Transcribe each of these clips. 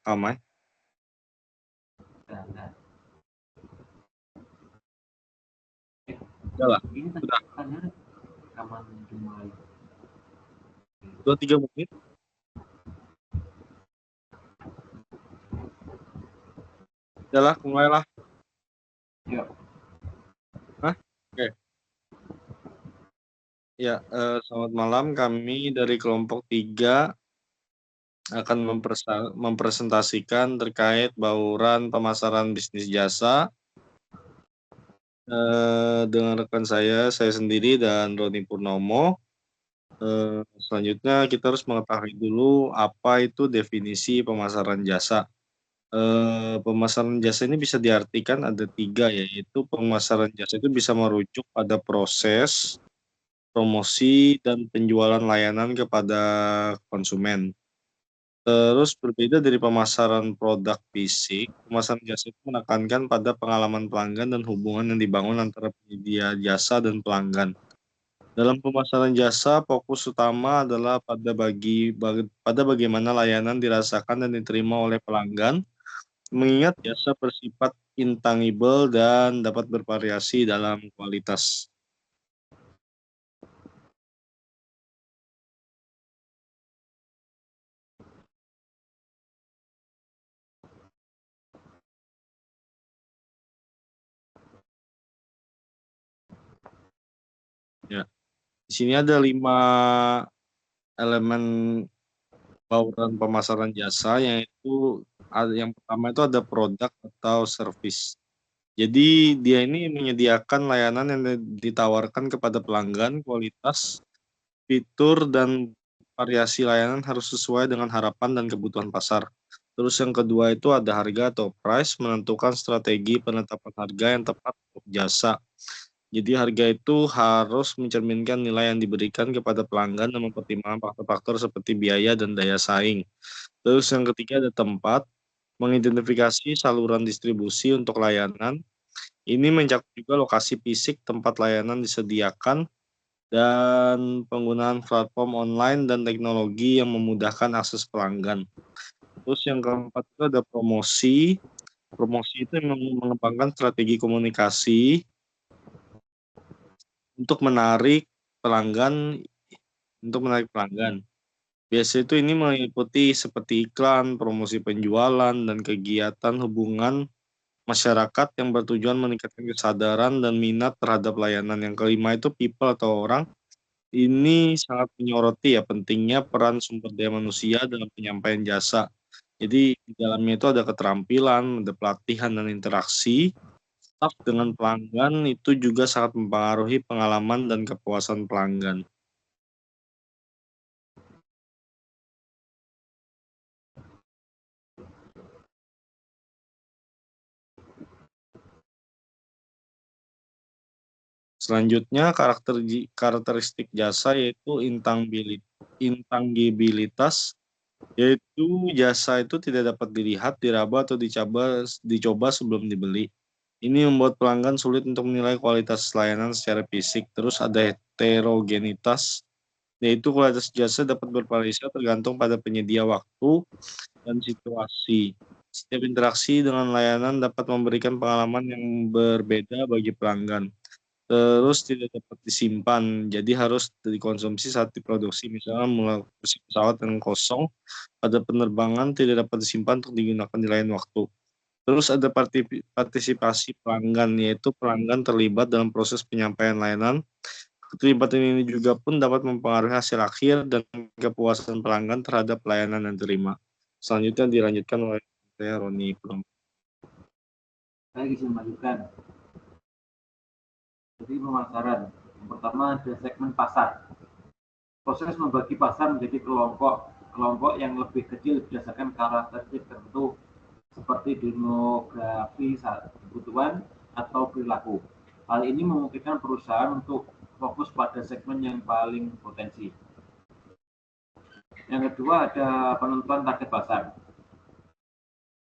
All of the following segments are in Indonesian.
Amai. Nah. Udah lah. Ini Udah. tanya kapan dimulai? 2-3 menit. Udah lah, mulailah. Yuk. Hah? Oke. Ya, selamat malam. Kami dari kelompok 3 akan mempresentasikan terkait bauran pemasaran bisnis jasa dengan rekan saya sendiri dan Roni Purnomo. Selanjutnya kita harus mengetahui dulu apa itu definisi pemasaran jasa. Pemasaran jasa ini bisa diartikan ada 3, yaitu pemasaran jasa itu bisa merujuk pada proses promosi dan penjualan layanan kepada konsumen. Terus berbeda dari pemasaran produk fisik, pemasaran jasa itu menekankan pada pengalaman pelanggan dan hubungan yang dibangun antara penyedia jasa dan pelanggan. Dalam pemasaran jasa, fokus utama adalah pada bagaimana layanan dirasakan dan diterima oleh pelanggan, mengingat jasa bersifat intangible dan dapat bervariasi dalam kualitas. Ya, di sini ada 5 elemen bauran pemasaran jasa, yaitu yang pertama itu ada produk atau service. Jadi dia ini menyediakan layanan yang ditawarkan kepada pelanggan, kualitas, fitur, dan variasi layanan harus sesuai dengan harapan dan kebutuhan pasar. Terus yang kedua itu ada harga atau price, menentukan strategi penetapan harga yang tepat untuk jasa. Jadi harga itu harus mencerminkan nilai yang diberikan kepada pelanggan dan mempertimbangkan faktor-faktor seperti biaya dan daya saing. Terus yang ketiga ada tempat, mengidentifikasi saluran distribusi untuk layanan. Ini mencakup juga lokasi fisik tempat layanan disediakan dan penggunaan platform online dan teknologi yang memudahkan akses pelanggan. Terus yang keempat itu ada promosi. Promosi itu mengembangkan strategi komunikasi untuk menarik pelanggan Biasanya itu ini meliputi seperti iklan, promosi penjualan, dan kegiatan hubungan masyarakat yang bertujuan meningkatkan kesadaran dan minat terhadap layanan. Yang kelima itu people atau orang. Ini sangat menyoroti pentingnya peran sumber daya manusia dalam penyampaian jasa. Jadi di dalamnya itu ada keterampilan, ada pelatihan dan interaksi. Staf dengan pelanggan itu juga sangat mempengaruhi pengalaman dan kepuasan pelanggan. Selanjutnya karakteristik jasa yaitu intangibilitas, yaitu jasa itu tidak dapat dilihat, diraba atau dicoba sebelum dibeli. Ini membuat pelanggan sulit untuk menilai kualitas layanan secara fisik. Terus ada heterogenitas, yaitu kualitas jasa dapat bervariasi tergantung pada penyedia waktu dan situasi. Setiap interaksi dengan layanan dapat memberikan pengalaman yang berbeda bagi pelanggan. Terus tidak dapat disimpan, jadi harus dikonsumsi saat diproduksi. Misalnya mengisi pesawat yang kosong pada penerbangan tidak dapat disimpan untuk digunakan di lain waktu. Terus ada partisipasi pelanggan, yaitu pelanggan terlibat dalam proses penyampaian layanan. Keterlibatan ini juga pun dapat mempengaruhi hasil akhir dan kepuasan pelanggan terhadap layanan yang diterima. Selanjutnya dilanjutkan oleh saya Roni Purnomo. Saya bisa melanjutkan. Jadi pemasaran. Yang pertama ada segmen pasar. Proses membagi pasar menjadi kelompok yang lebih kecil berdasarkan karakteristik tertentu seperti demografi kebutuhan atau perilaku. Hal ini memungkinkan perusahaan untuk fokus pada segmen yang paling potensi. Yang kedua ada penentuan target pasar.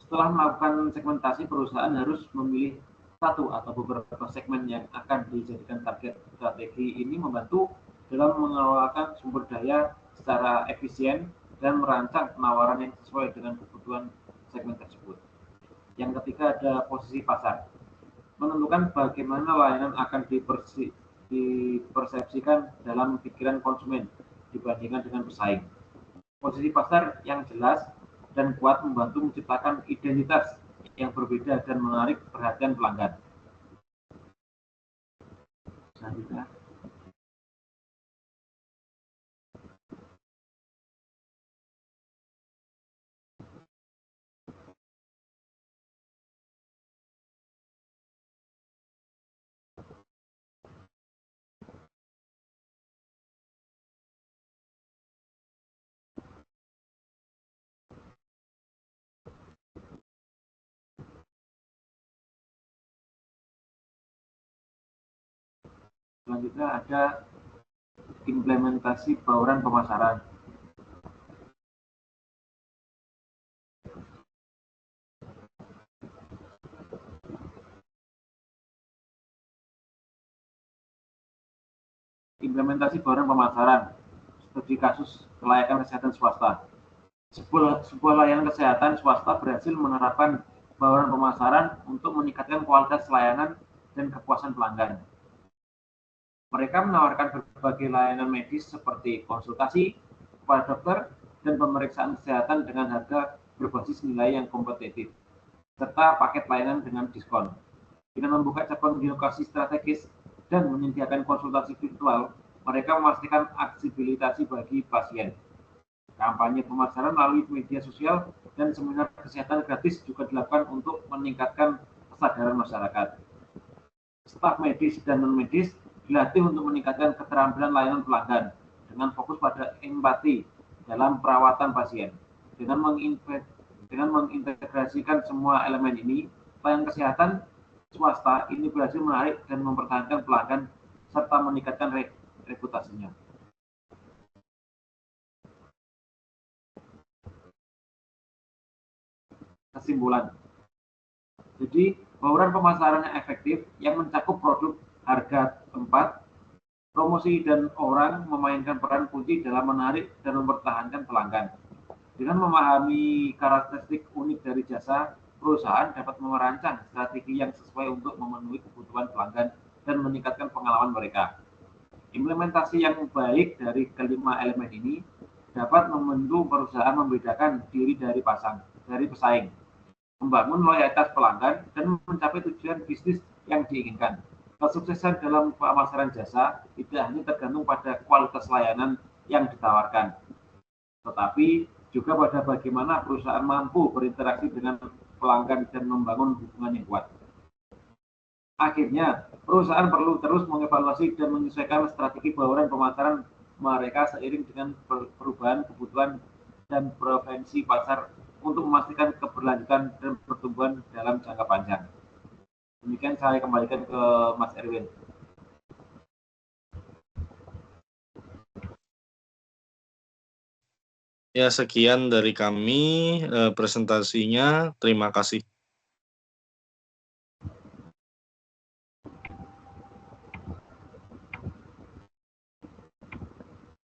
Setelah melakukan segmentasi, perusahaan harus memilih satu atau beberapa segmen yang akan dijadikan target. Strategi ini membantu dalam mengelola sumber daya secara efisien dan merancang penawaran yang sesuai dengan kebutuhan segmen tersebut. Yang ketiga ada posisi pasar. Menentukan bagaimana layanan akan dipersepsikan dalam pikiran konsumen dibandingkan dengan pesaing. Posisi pasar yang jelas dan kuat membantu menciptakan identitas yang berbeda dan menarik perhatian pelanggan. Selanjutnya. Selanjutnya ada implementasi bauran pemasaran. Implementasi bauran pemasaran seperti kasus kelayakan kesehatan swasta. Sebuah layanan kesehatan swasta berhasil menerapkan bauran pemasaran untuk meningkatkan kualitas layanan dan kepuasan pelanggan. Mereka menawarkan berbagai layanan medis seperti konsultasi kepada dokter dan pemeriksaan kesehatan dengan harga berbasis nilai yang kompetitif, serta paket layanan dengan diskon. Dengan membuka cabang di lokasi strategis dan menyediakan konsultasi virtual, mereka memastikan aksesibilitas bagi pasien. Kampanye pemasaran melalui media sosial dan seminar kesehatan gratis juga dilakukan untuk meningkatkan kesadaran masyarakat. Staf medis dan non-medis dilatih untuk meningkatkan keterampilan layanan pelanggan dengan fokus pada empati dalam perawatan pasien. Dengan mengintegrasikan semua elemen ini, pelayanan kesehatan swasta ini berhasil menarik dan mempertahankan pelanggan serta meningkatkan reputasinya. Kesimpulan. Jadi, bauran pemasaran yang efektif yang mencakup produk, harga tempat, promosi, dan orang memainkan peran kunci dalam menarik dan mempertahankan pelanggan. Dengan memahami karakteristik unik dari jasa, perusahaan dapat merancang strategi yang sesuai untuk memenuhi kebutuhan pelanggan dan meningkatkan pengalaman mereka. Implementasi yang baik dari kelima elemen ini dapat membantu perusahaan membedakan diri dari pesaing, membangun loyalitas pelanggan, dan mencapai tujuan bisnis yang diinginkan. Kesuksesan dalam pemasaran jasa tidak hanya tergantung pada kualitas layanan yang ditawarkan, tetapi juga pada bagaimana perusahaan mampu berinteraksi dengan pelanggan dan membangun hubungan yang kuat. Akhirnya, perusahaan perlu terus mengevaluasi dan menyesuaikan strategi bauran pemasaran mereka seiring dengan perubahan kebutuhan dan preferensi pasar untuk memastikan keberlanjutan dan pertumbuhan dalam jangka panjang. Demikian saya kembalikan ke Mas Erwin. Ya, sekian dari kami presentasinya. Terima kasih